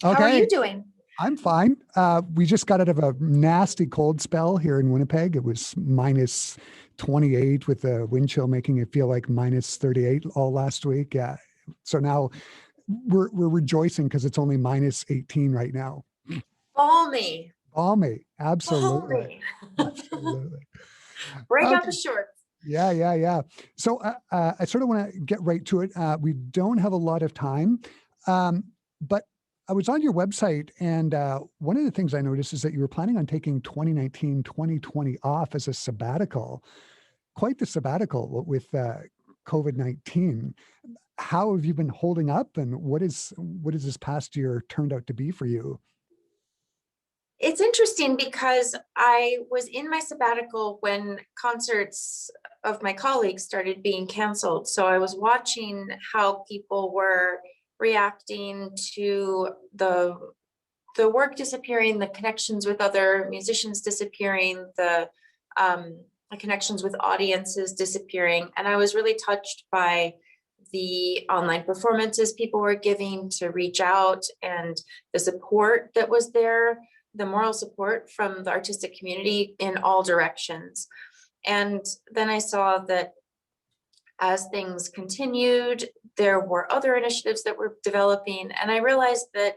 How are you Okay, doing? I'm fine. We just got out of a nasty cold spell here in Winnipeg. It was minus 28 with the wind chill making it feel like minus 38 all last week. Yeah. So now we're rejoicing because it's only minus 18 right now. Balmy. Balmy. Absolutely. Balmy. Absolutely. Break out the Okay. shorts. Yeah. So I sort of want to get right to it. We don't have a lot of time, but I was on your website, and one of the things I noticed is that you were planning on taking 2019, 2020 off as a sabbatical, quite the sabbatical with COVID-19. How have you been holding up, and what has this past year turned out to be for you? It's interesting because I was in my sabbatical when concerts of my colleagues started being canceled. So I was watching how people were reacting to the work disappearing, the connections with other musicians disappearing, the connections with audiences disappearing. And I was really touched by the online performances people were giving to reach out and the support that was there, the moral support from the artistic community in all directions. And then I saw that as things continued, there were other initiatives that were developing. And I realized that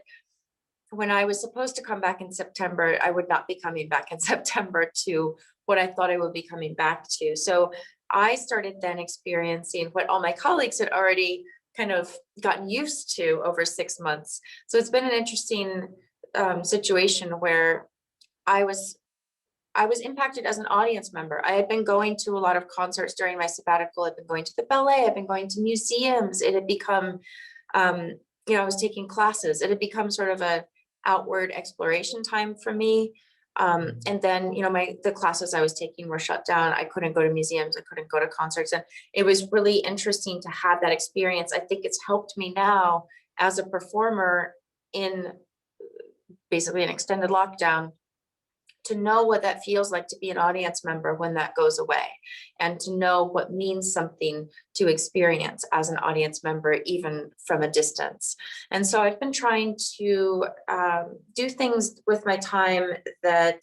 when I was supposed to come back in September, I would not be coming back in September to what I thought I would be coming back to. So I started then experiencing what all my colleagues had already kind of gotten used to over 6 months. So it's been an interesting situation where I was impacted as an audience member. I had been going to a lot of concerts during my sabbatical. I'd been going to the ballet. I'd been going to museums. It had become, I was taking classes. It had become sort of a outward exploration time for me. And then, the classes I was taking were shut down. I couldn't go to museums. I couldn't go to concerts. And it was really interesting to have that experience. I think it's helped me now as a performer in basically an extended lockdown to know what that feels like to be an audience member when that goes away, and to know what means something to experience as an audience member, even from a distance. And so I've been trying to do things with my time that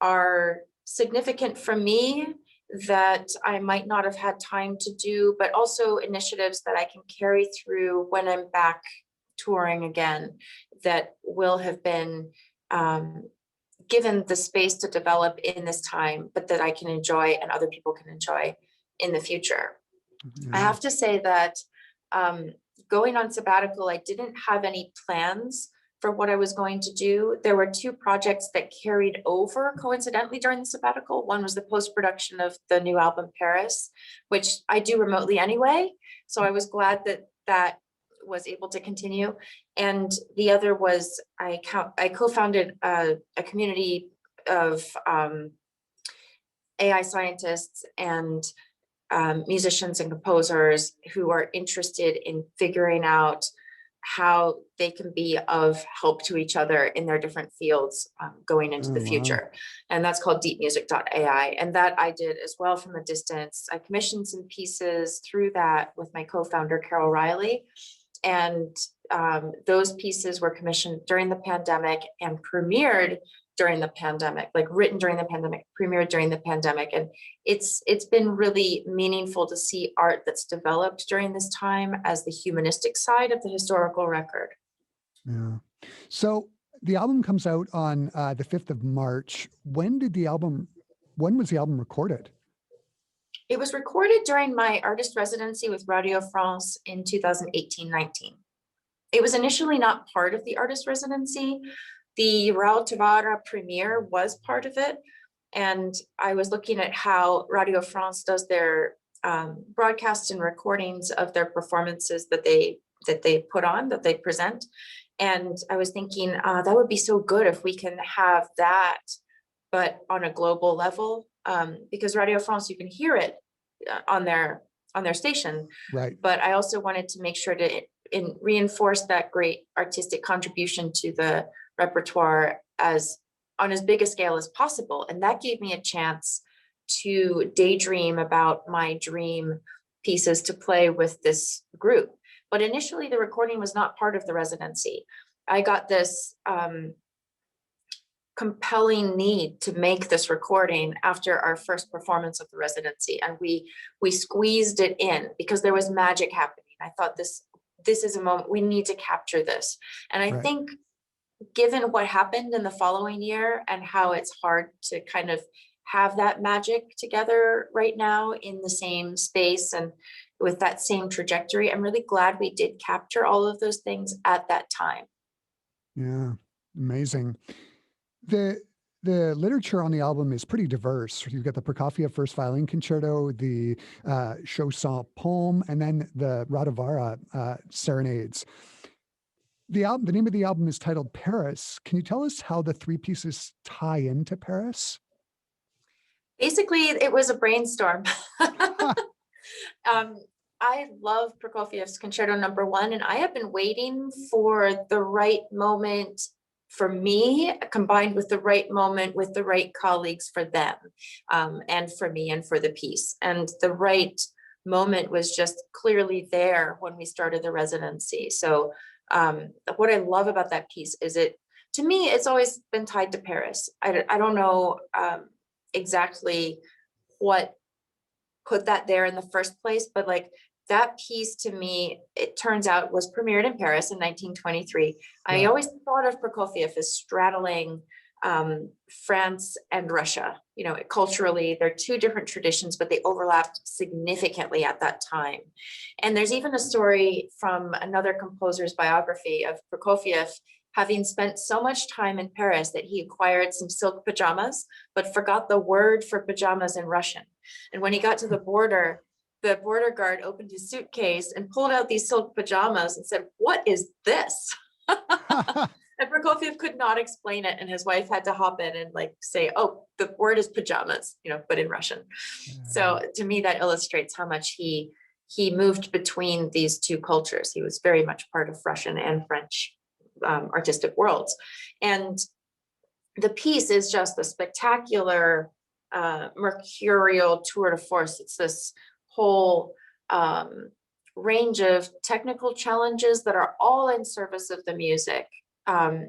are significant for me, that I might not have had time to do, but also initiatives that I can carry through when I'm back touring again, that will have been given the space to develop in this time, but that I can enjoy and other people can enjoy in the future. I have to say that going on sabbatical, I didn't have any plans for what I was going to do. There were two projects that carried over coincidentally during the sabbatical. One was the post-production of the new album Paris, which I do remotely anyway. So I was glad that that was able to continue. And the other was I co-founded a community of AI scientists and musicians and composers who are interested in figuring out how they can be of help to each other in their different fields going into the future. And that's called deepmusic.ai. And that I did as well from a distance. I commissioned some pieces through that with my co-founder, Carol Riley. And those pieces were commissioned during the pandemic and premiered during the pandemic, like written during the pandemic, premiered during the pandemic. And it's been really meaningful to see art that's developed during this time as the humanistic side of the historical record. Yeah. So the album comes out on the 5th of March. When was the album recorded? It was recorded during my artist residency with Radio France in 2018-19. It was initially not part of the artist residency. The Raul Tavara premiere was part of it. And I was looking at how Radio France does their broadcasts and recordings of their performances that they put on, that they present. And I was thinking, that would be so good if we can have that, but on a global level. Because Radio France, you can hear it on their station, right? But I also wanted to make sure to reinforce that great artistic contribution to the repertoire on as big a scale as possible. And that gave me a chance to daydream about my dream pieces to play with this group. But initially, the recording was not part of the residency. I got this compelling need to make this recording after our first performance of the residency, and we squeezed it in because there was magic happening. I thought this is a moment we need to capture this, and I Right. think given what happened in the following year and how it's hard to kind of have that magic together right now in the same space and with that same trajectory, I'm really glad we did capture all of those things at that time. Yeah. Amazing. The literature on the album is pretty diverse. You've got the Prokofiev First Violin Concerto, the Chausson poem, and then the Radhavara Serenades. The name of the album is titled Paris. Can you tell us how the three pieces tie into Paris? Basically, it was a brainstorm. I love Prokofiev's Concerto No. 1, and I have been waiting for the right moment for me, combined with the right moment with the right colleagues for them, and for me and for the piece. And the right moment was just clearly there when we started the residency. So what I love about that piece is to me, it's always been tied to Paris. I don't know exactly what put that there in the first place, but like that piece to me, it turns out was premiered in Paris in 1923. Yeah. I always thought of Prokofiev as straddling France and Russia. You know, culturally, they're two different traditions, but they overlapped significantly at that time. And there's even a story from another composer's biography of Prokofiev having spent so much time in Paris that he acquired some silk pajamas, but forgot the word for pajamas in Russian. And when he got to the border guard opened his suitcase and pulled out these silk pajamas and said, "What is this?" And Prokofiev could not explain it, and his wife had to hop in and like say, "Oh, the word is pajamas," you know, but in Russian. So to me, that illustrates how much he moved between these two cultures. He was very much part of Russian and French artistic worlds. And the piece is just a spectacular mercurial tour de force. It's this whole range of technical challenges that are all in service of the music.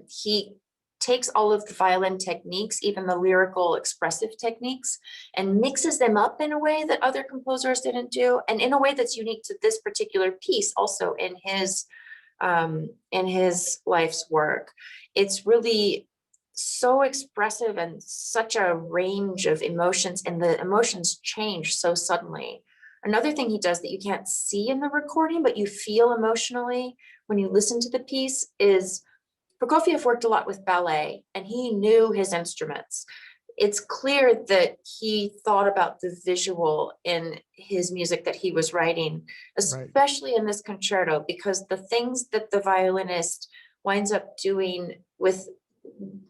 He takes all of the violin techniques, even the lyrical expressive techniques, and mixes them up in a way that other composers didn't do, and in a way that's unique to this particular piece also in his life's work. It's really so expressive and such a range of emotions, and the emotions change so suddenly. Another thing he does that you can't see in the recording, but you feel emotionally when you listen to the piece, is Prokofiev worked a lot with ballet and he knew his instruments. It's clear that he thought about the visual in his music that he was writing, especially in this concerto, because the things that the violinist winds up doing with,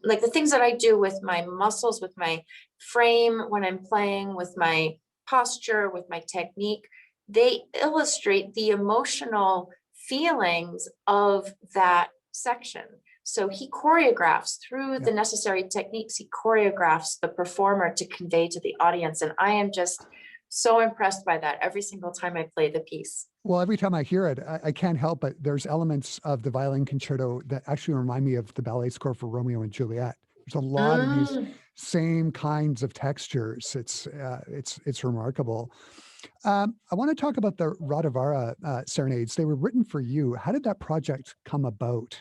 like the things that I do with my muscles, with my frame when I'm playing, with my posture, with my technique, they illustrate the emotional feelings of that section. So he choreographs through the necessary techniques. He choreographs the performer to convey to the audience. And I am just so impressed by that every single time I play the piece. Well, every time I hear it, I can't help but there's elements of the violin concerto that actually remind me of the ballet score for Romeo and Juliet. There's a lot of these same kinds of textures. It's remarkable. I want to talk about the Radhavara Serenades. They were written for you. How did that project come about?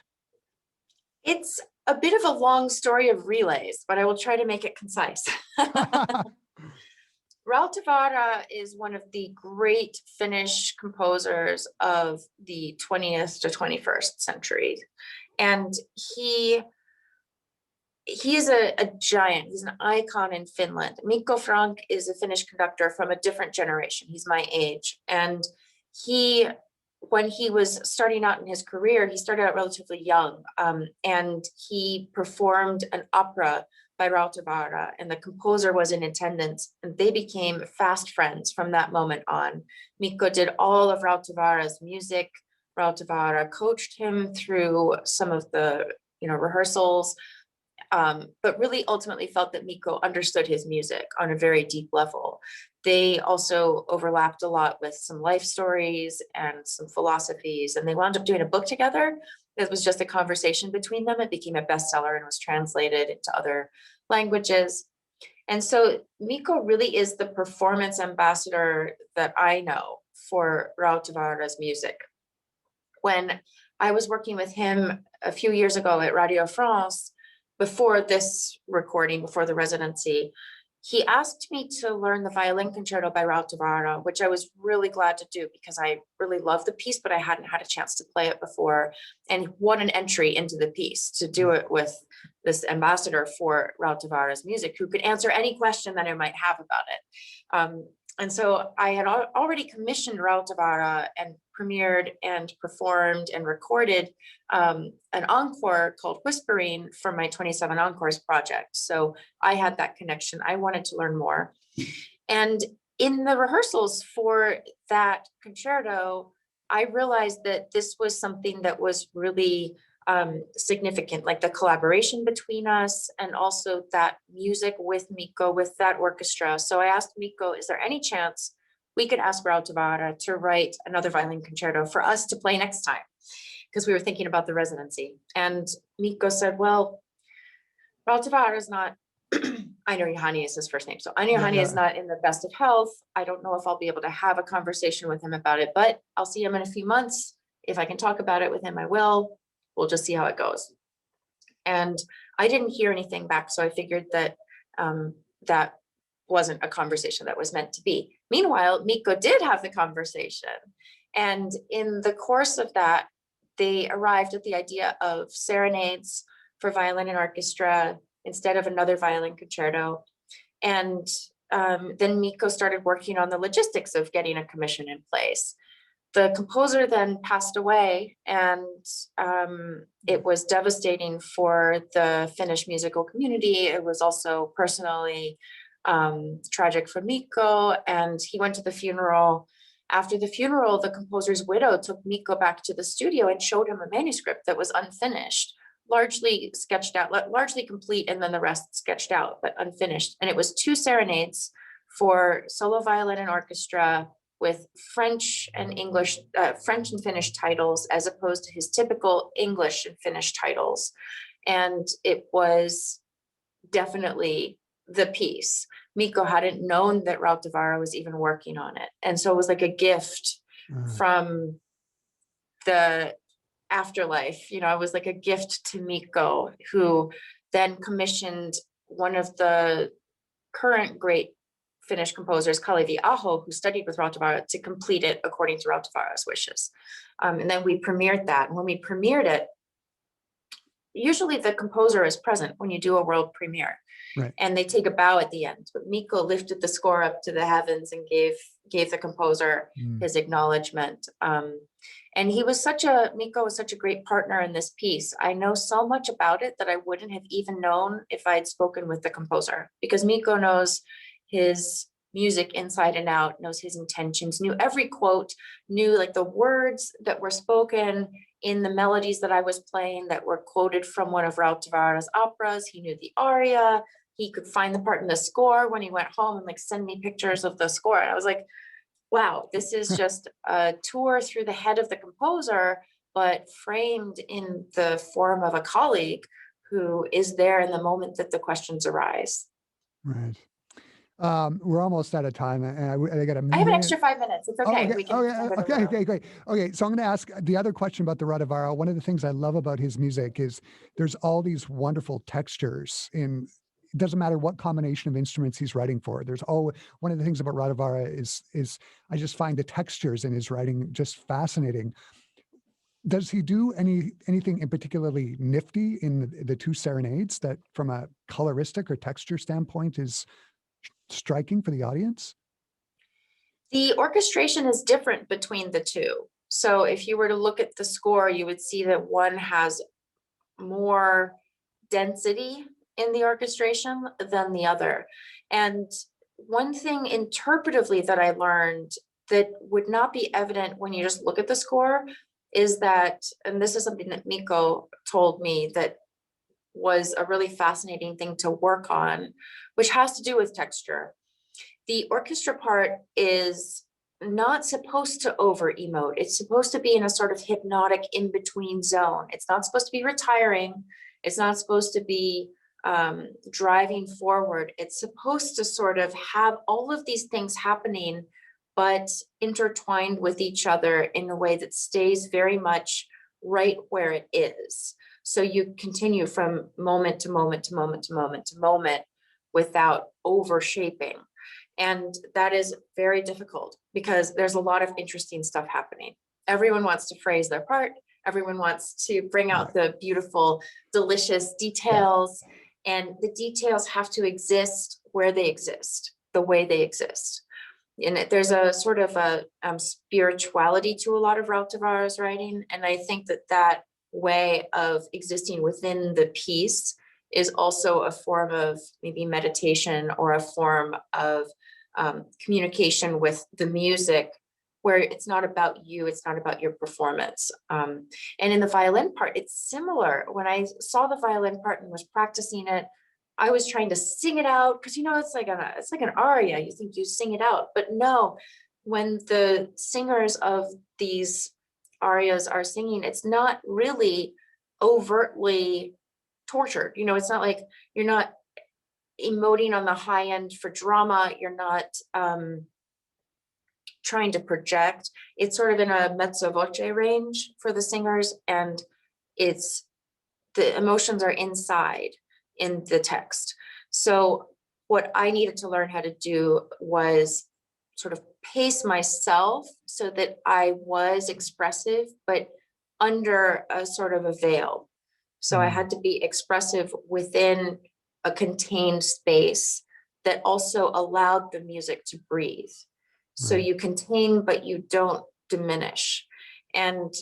It's a bit of a long story of relays, but I will try to make it concise. Rautavaara is one of the great Finnish composers of the 20th to 21st century. And he is a giant. He's an icon in Finland. Mikko Frank is a Finnish conductor from a different generation. He's my age. And when he was starting out in his career, he started out relatively young, and he performed an opera by Rautavaara, and the composer was in attendance, and they became fast friends from that moment on. Mikko did all of Rautavaara's music. Rautavaara coached him through some of the rehearsals, but really ultimately felt that Mikko understood his music on a very deep level. They also overlapped a lot with some life stories and some philosophies, and they wound up doing a book together It was just a conversation between them. It became a bestseller and was translated into other languages. And so Mikko really is the performance ambassador that I know for Raoul Tavares' music. When I was working with him a few years ago at Radio France, before this recording, before the residency, he asked me to learn the violin concerto by Raoul Tavares, which I was really glad to do because I really love the piece, but I hadn't had a chance to play it before. And what an entry into the piece to do it with this ambassador for Raoul Tavares' music, who could answer any question that I might have about it. And so I had already commissioned Raoul Tavares and premiered and performed and recorded an encore called Whispering for my 27 Encores project. So I had that connection. I wanted to learn more. And in the rehearsals for that concerto, I realized that this was something that was really significant, like the collaboration between us and also that music with Mikko, with that orchestra. So I asked Mikko, is there any chance we could ask Raoul Tavares to write another violin concerto for us to play next time? Because we were thinking about the residency. And Mikko said, well, Raoul Tavares is not, Hilary Hahn is his first name. So Hilary Hahn is not in the best of health. I don't know if I'll be able to have a conversation with him about it, but I'll see him in a few months. If I can talk about it with him, I will. We'll just see how it goes. And I didn't hear anything back. So I figured that that wasn't a conversation that was meant to be. Meanwhile, Mikko did have the conversation. And in the course of that, they arrived at the idea of Serenades for violin and orchestra instead of another violin concerto. And then Mikko started working on the logistics of getting a commission in place. The composer then passed away, and it was devastating for the Finnish musical community. It was also personally tragic for Mikko, and he went to the funeral. After the funeral, the composer's widow took Mikko back to the studio and showed him a manuscript that was unfinished, largely sketched out, largely complete, and then the rest sketched out, but unfinished. And it was 2 serenades for solo violin and orchestra with French and English, French and Finnish titles, as opposed to his typical English and Finnish titles. And it was definitely the piece. Mikko hadn't known that Raoul Tavares was even working on it. And so it was like a gift from the afterlife. You know, it was like a gift to Mikko, who then commissioned one of the current great Finnish composers, Kalevi Aho, who studied with Raoul Tavares, to complete it according to Raoul Tavares' wishes. And then we premiered that. And when we premiered it, usually the composer is present when you do a world premiere. Right. And they take a bow at the end. But Mikko lifted the score up to the heavens and gave the composer his acknowledgement. And he was Mikko was such a great partner in this piece. I know so much about it that I wouldn't have even known if I'd spoken with the composer, because Mikko knows his music inside and out, knows his intentions, knew every quote, knew like the words that were spoken in the melodies that I was playing that were quoted from one of Raoul Tavares' operas. He knew the aria. He could find the part in the score when he went home and like send me pictures of the score. And I was like, wow, this is just a tour through the head of the composer, but framed in the form of a colleague who is there in the moment that the questions arise. Right. We're almost out of time, and I got a minute. I have an extra 5 minutes. It's okay. Okay. We can Okay, great. Okay, so I'm going to ask the other question about the Raoul Tavares. One of the things I love about his music is there's all these wonderful textures in. It doesn't matter what combination of instruments he's writing for. There's one of the things about Raoul Tavares is I just find the textures in his writing just fascinating. Does he do anything in particularly nifty in the 2 serenades that, from a coloristic or texture standpoint, is striking for the audience? The orchestration is different between the 2. So if you were to look at the score, you would see that one has more density in the orchestration than the other. And one thing interpretively that I learned that would not be evident when you just look at the score is that, and this is something that Mikko told me that was a really fascinating thing to work on, which has to do with texture. The orchestra part is not supposed to over emote. It's supposed to be in a sort of hypnotic in between zone. It's not supposed to be retiring. It's not supposed to be driving forward. It's supposed to sort of have all of these things happening, but intertwined with each other in a way that stays very much right where it is. So you continue from moment to moment to moment to moment to moment without overshaping. And that is very difficult because there's a lot of interesting stuff happening. Everyone wants to phrase their part. Everyone wants to bring out the beautiful, delicious details. And the details have to exist where they exist, the way they exist. And there's a sort of a spirituality to a lot of Raut de Vara's writing. And I think that that way of existing within the piece is also a form of maybe meditation or a form of communication with the music, where it's not about you, it's not about your performance. And in the violin part, it's similar. When I saw the violin part and was practicing it, I was trying to sing it out because, you know, it's like an aria. You think you sing it out, but no, when the singers of these arias are singing, it's not really overtly tortured. You know, it's not like you're not emoting on the high end for drama. You're not trying to project. It's sort of in a mezzo voce range for the singers, and it's the emotions are inside in the text. So what I needed to learn how to do was sort of pace myself so that I was expressive, but under a sort of a veil. So I had to be expressive within a contained space that also allowed the music to breathe. So you contain, but you don't diminish. And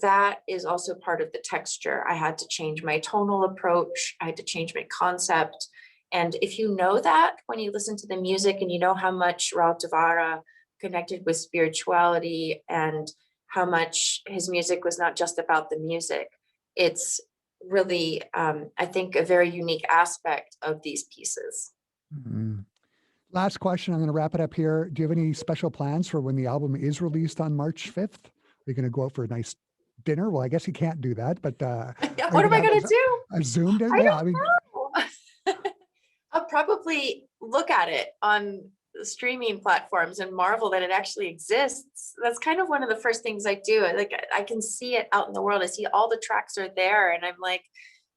that is also part of the texture. I had to change my tonal approach. I had to change my concept. And if you know that when you listen to the music and you know how much Raut de Vara connected with spirituality and how much his music was not just about the music, it's really, I think, a very unique aspect of these pieces. Mhm. Last question. I'm going to wrap it up here. Do you have any special plans for when the album is released on March 5th? Are you going to go out for a nice dinner? Well, I guess you can't do that, but What am I going to do? a Zoom dinner? I Yeah, don't know. I'll probably look at it on the streaming platforms and marvel that it actually exists. That's kind of one of the first things I do. Like, I can see it out in the world. I see all the tracks are there, and I'm like,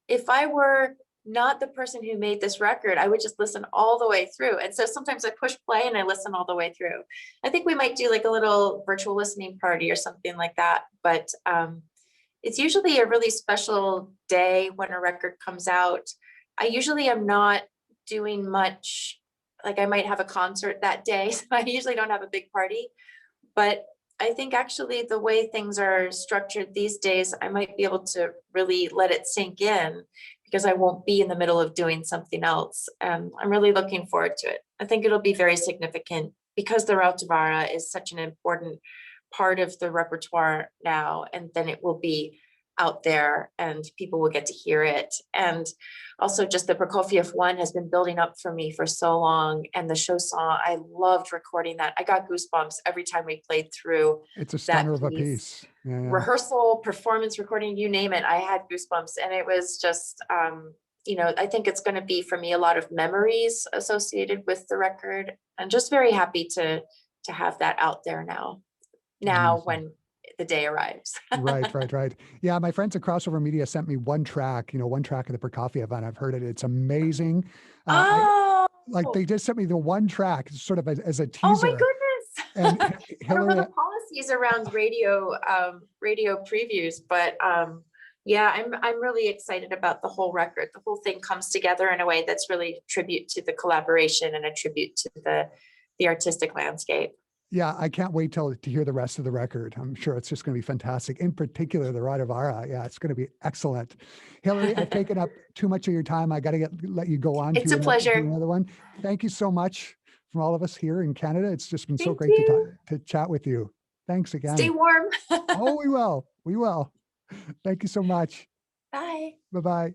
if I were not the person who made this record, I would just listen all the way through. And so sometimes I push play and I listen all the way through. I think we might do like a little virtual listening party or something like that. But it's usually a really special day when a record comes out. I usually am not doing much. Like, I might have a concert that day, so I usually don't have a big party. But I think actually the way things are structured these days, I might be able to really let it sink in because I won't be in the middle of doing something else. I'm really looking forward to it. I think it'll be very significant because the Raut de Vara is such an important part of the repertoire now, and then it will be out there and people will get to hear it. And also just the Prokofiev one has been building up for me for so long. And the show song, I loved recording that. I got goosebumps every time we played through. It's a stunner of a piece. Yeah. Rehearsal, performance, recording, you name it. I had goosebumps, and it was just, you know, I think it's going to be for me a lot of memories associated with the record. I'm just very happy to have that out there now when the day arrives. Right. Yeah, my friends at Crossover Media sent me one track of the Prokofiev, and I've heard it. It's amazing. They just sent me the one track sort of as a teaser. Oh my goodness. And Hilary, I don't know the policies around radio previews, but yeah, I'm really excited about the whole record. The whole thing comes together in a way that's really a tribute to the collaboration and a tribute to the artistic landscape. Yeah, I can't wait to hear the rest of the record. I'm sure it's just going to be fantastic. In particular, the Raut de Vara. Yeah, it's going to be excellent. Hilary, I've taken up too much of your time. I got to let you go on. It's a pleasure. Another one. Thank you so much from all of us here in Canada. It's just been so great to chat with you. Thanks again. Stay warm. Oh, we will. We will. Thank you so much. Bye. Bye-bye.